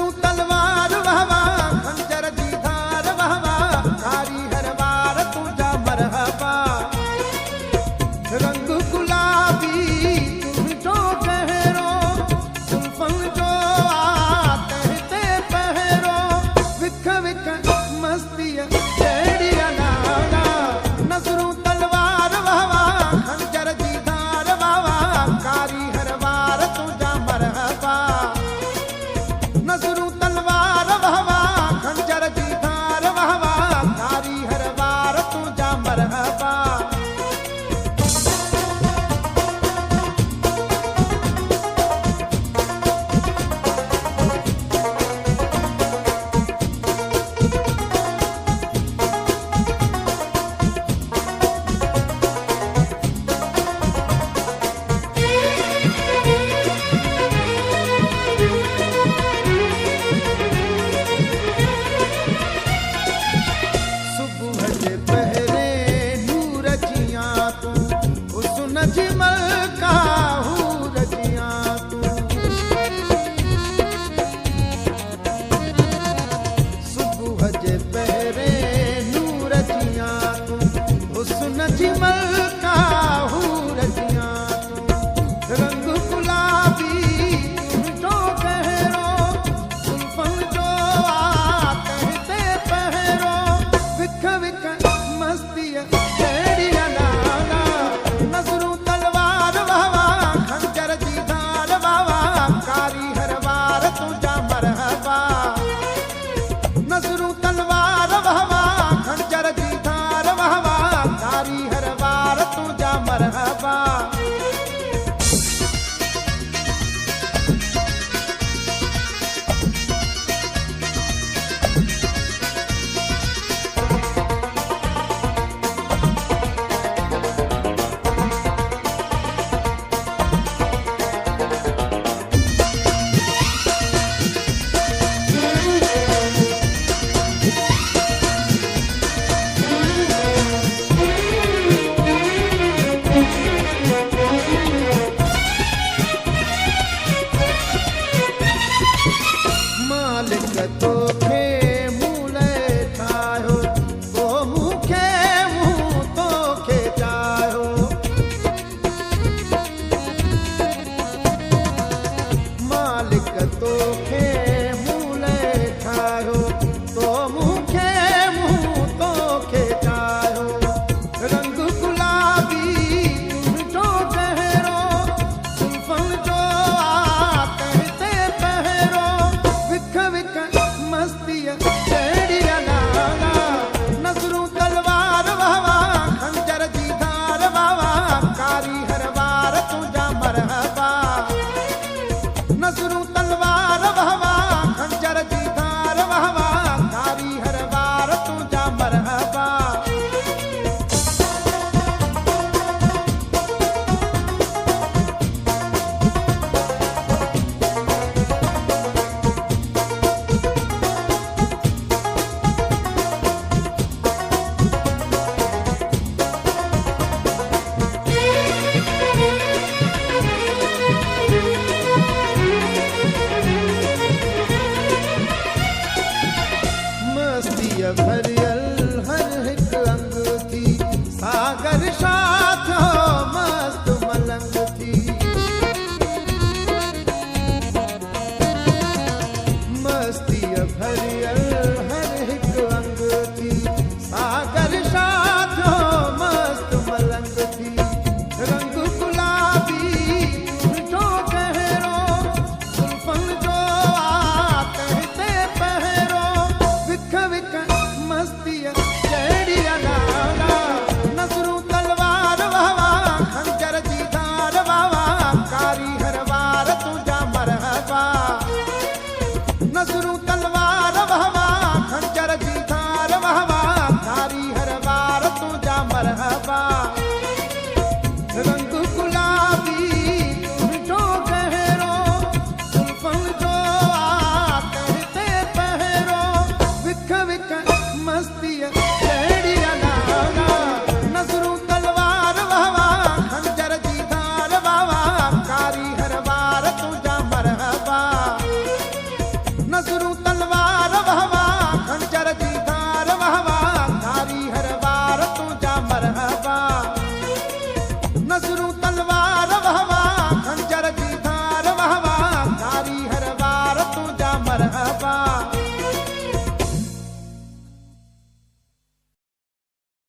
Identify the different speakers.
Speaker 1: नजरू तलवार वाहवा खंजर जी धार वाहवा कारी हर वार तुझा मरहबा रंग गुलाबी तुम जो गहरो जुल्फन जो कहते पहरो विख विख मस्तिया जेड़िया नाला नजरू तलवार वाहवा खंजर जी धार वाहवा कारी हर वार तुझा मरहबा नजरू तलवार वाहवा खंजर जी धार वाहवा कारी हर वार तुझा मरहबा नजरू तलवार वाहवा खंजर जी धार वाहवा कारी हर वार तुझा मरहबा नजरू तलवार वाहवा खंजर जी धार वाहवा कारी हर वार तुझा मरहबा भरियल हर हिक अंग थी सागर साथ मस्त मलंग थी मस्ती भरियल हर हिक अंग थी सागर साथ मस्त मलंग थी रंग गुलाबी जो गहरो जुल्फन जो कहते पहरो विख विख मस्तिया जेड़िया नाला नजरू तलवार वाहवा खंजर जी धार वाहवा कारी हर वार तुझा मरहबा नजरू तलवार वाहवा कंसरू तलवार